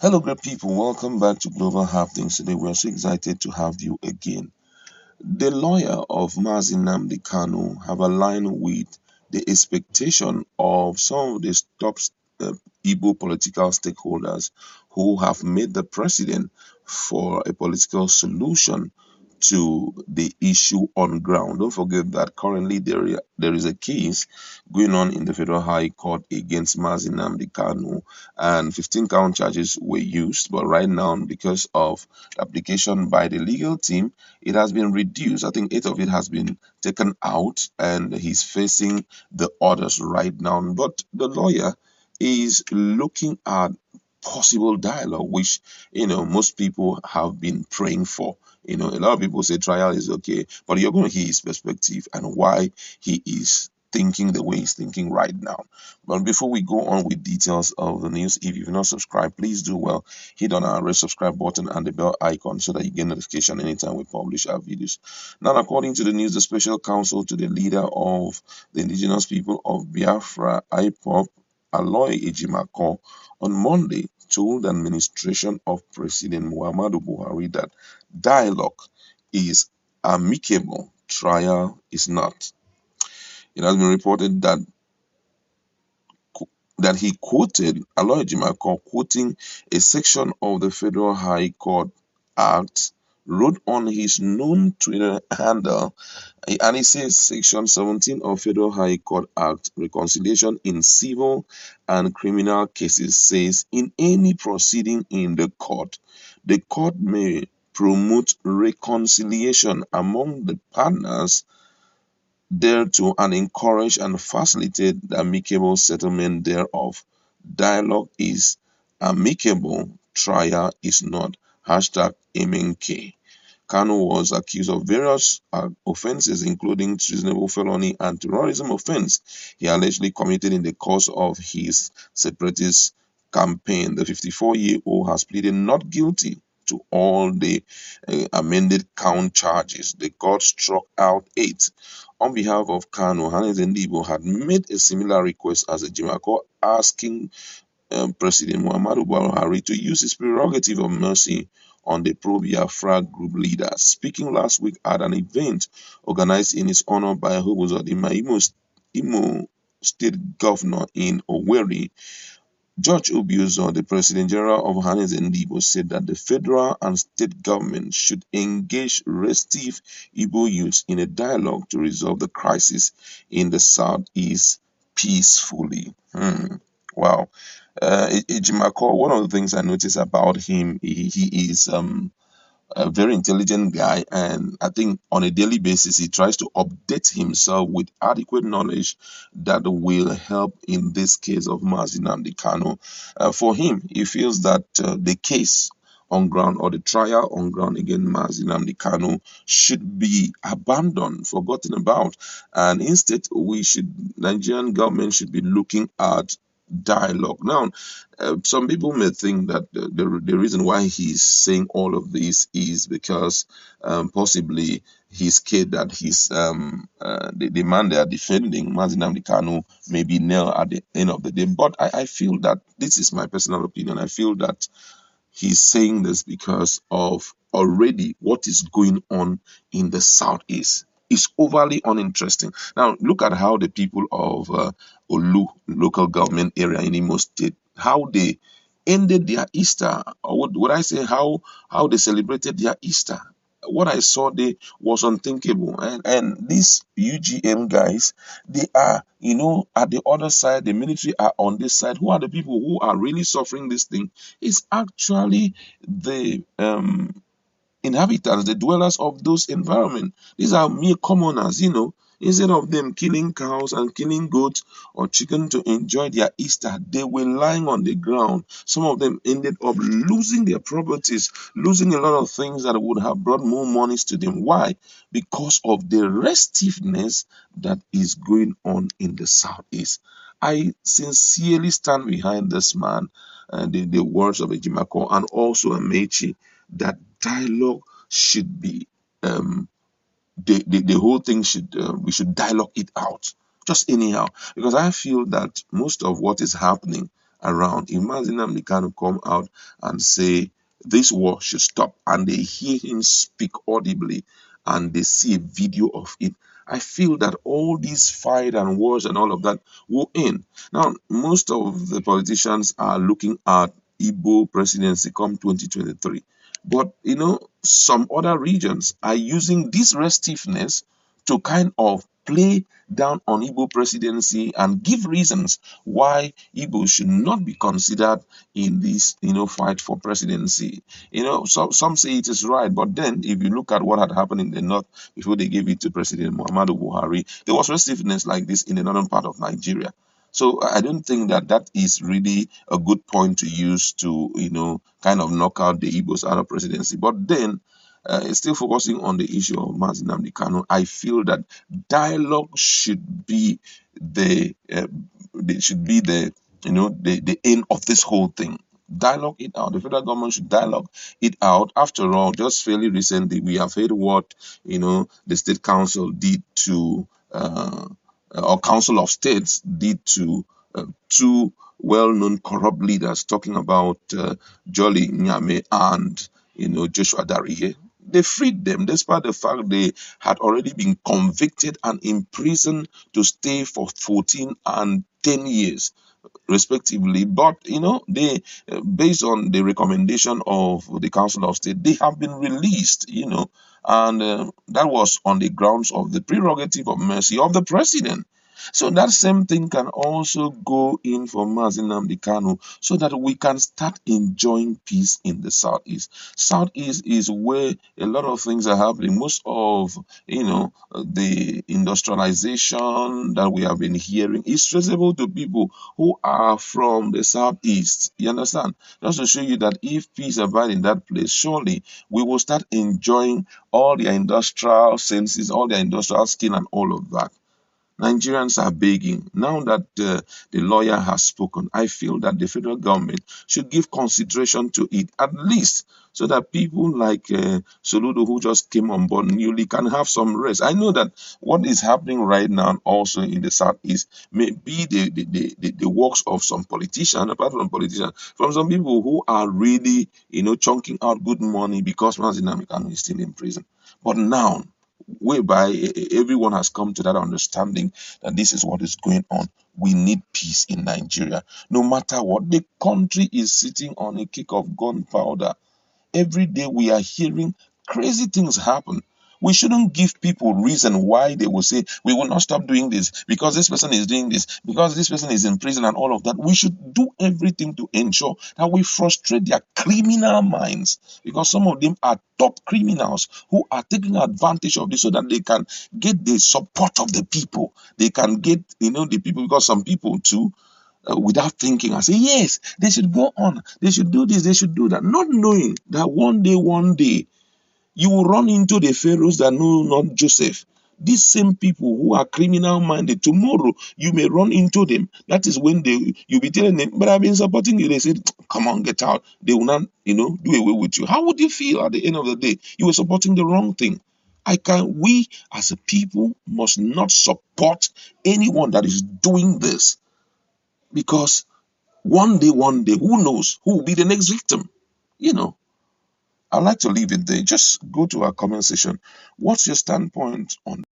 Hello, great people. Welcome back to Global Happenings. Today, we are so excited to have you again. The lawyer of Nnamdi Kanu have aligned with the expectation of some of the top Igbo political stakeholders who have made the president for a political solution to the issue on ground. Don't forget that currently there is a case going on in the Federal High Court against Nnamdi Kanu, and 15 count charges were used. But right now, because of application by the legal team, it has been reduced. I think 8 of it has been taken out, and he's facing the orders right now. But the lawyer is looking at possible dialogue, which most people have been praying for. A lot of people say trial is okay, but you're going to hear his perspective and why he is thinking the way he's thinking right now. But before we go on with details of the news, if you've not subscribed, please do well. Hit on our red subscribe button and the bell icon so that you get notification anytime we publish our videos. Now, according to the news, the special counsel to the leader of the indigenous people of Biafra, IPOB, Aloy Ejimakor, on Monday told the administration of President Muhammadu Buhari that dialogue is amicable, trial is not. It has been reported that he quoted Aloy Ejimakor quoting a section of the Federal High Court Act, wrote on his known Twitter handle, and he says Section 17 of Federal High Court Act, reconciliation in civil and criminal cases, says in any proceeding in the court may promote reconciliation among the partners thereto and encourage and facilitate the amicable settlement thereof. Dialogue is amicable, trial is not. Hashtag MNK. Kanu was accused of various offenses, including treasonable felony and terrorism offense he allegedly committed in the course of his separatist campaign. The 54-year-old has pleaded not guilty to all the amended count charges. The court struck out 8. On behalf of Kanu, Nnamdi had made a similar request as Ejimakor, asking President Muhammadu Buhari to use his prerogative of mercy on the pro-Biafra group leaders. Speaking last week at an event organized in his honor by Hobozodima, Imo State Governor in Owerri, George Obiozor, the President General of Nnamdi, said that the federal and state government should engage restive Igbo youths in a dialogue to resolve the crisis in the southeast peacefully. Wow. Ejimakor, one of the things I notice about him, he is a very intelligent guy, and I think on a daily basis he tries to update himself with adequate knowledge that will help in this case of Nnamdi Kanu. For him, he feels that the case on ground or the trial on ground against Nnamdi Kanu should be abandoned, forgotten about, and instead Nigerian government should be looking at dialogue. Now, some people may think that the reason why he's saying all of this is because possibly he's scared that the man they are defending, Nnamdi Kanu, may be nailed at the end of the day. But I feel that, this is my personal opinion, I feel that he's saying this because of already what is going on in the southeast. It's overly uninteresting. Now, look at how the people of Olu local government area in Imo State, how they ended their Easter, or would I say how they celebrated their Easter. What I saw there was unthinkable. And these UGM guys, they are, at the other side, the military are on this side. Who are the people who are really suffering this thing? It's actually the inhabitants, the dwellers of those environments. These are mere commoners, Instead of them killing cows and killing goats or chicken to enjoy their Easter, they were lying on the ground. Some of them ended up losing their properties, losing a lot of things that would have brought more monies to them. Why? Because of the restiveness that is going on in the southeast. I sincerely stand behind this man and the words of Ejimakor and also Amechi, that dialogue should be the whole thing should we should dialogue it out just anyhow, because I feel that most of what is happening around. If Nnamdi Kanu come out and say this war should stop, and they hear him speak audibly, and they see a video of it, I feel that all these fight and wars and all of that will end. Now, most of the politicians are looking at Igbo presidency come 2023. But, some other regions are using this restiveness to kind of play down on Igbo presidency and give reasons why Igbo should not be considered in this, fight for presidency. Some say it is right, but then if you look at what had happened in the north before they gave it to President Muhammadu Buhari, there was restiveness like this in the northern part of Nigeria. So I don't think that is really a good point to use to, kind of knock out the Igbos out of presidency. But then, still focusing on the issue of Nnamdi Kanu, I feel that dialogue should be the aim of this whole thing. Dialogue it out. The federal government should dialogue it out. After all, just fairly recently, we have heard what the state council did to or council of states did to two well-known corrupt leaders, talking about Jolly Nyame and Joshua Dariye. They freed them despite the fact they had already been convicted and imprisoned to stay for 14 and 10 years respectively. But they based on the recommendation of the Council of State, they have been released, and that was on the grounds of the prerogative of mercy of the president. So that same thing can also go in for Nnamdi Kanu, so that we can start enjoying peace in the southeast. Southeast is where a lot of things are happening. Most of the industrialization that we have been hearing is traceable to people who are from the southeast. You understand? Just to show you that if peace abide in that place, surely we will start enjoying all their industrial senses, all their industrial skill, and all of that. Nigerians are begging. Now that the lawyer has spoken, I feel that the federal government should give consideration to it, at least so that people like Soludo, who just came on board newly, can have some rest. I know that what is happening right now also in the southeast may be the works of some politicians, apart from politicians, from some people who are really, chunking out good money because Nnamdi Kanu is still in prison. But now, whereby everyone has come to that understanding that this is what is going on. We need peace in Nigeria. No matter what, the country is sitting on a kick of gunpowder. Every day we are hearing crazy things happen. We shouldn't give people reason why they will say, we will not stop doing this because this person is doing this, because this person is in prison and all of that. We should do everything to ensure that we frustrate their criminal minds, because some of them are top criminals who are taking advantage of this so that they can get the support of the people. They can get, the people, because some people too, without thinking, I say, yes, they should go on, they should do this, they should do that, not knowing that one day, you will run into the pharaohs that know not Joseph. These same people who are criminal minded, tomorrow you may run into them. That is when you'll be telling them, but I've been supporting you. They said, come on, get out. They will not, do away with you. How would you feel at the end of the day? You were supporting the wrong thing. We as a people must not support anyone that is doing this, because one day, who knows who will be the next victim? I'd like to leave it there. Just go to our comment section. What's your standpoint on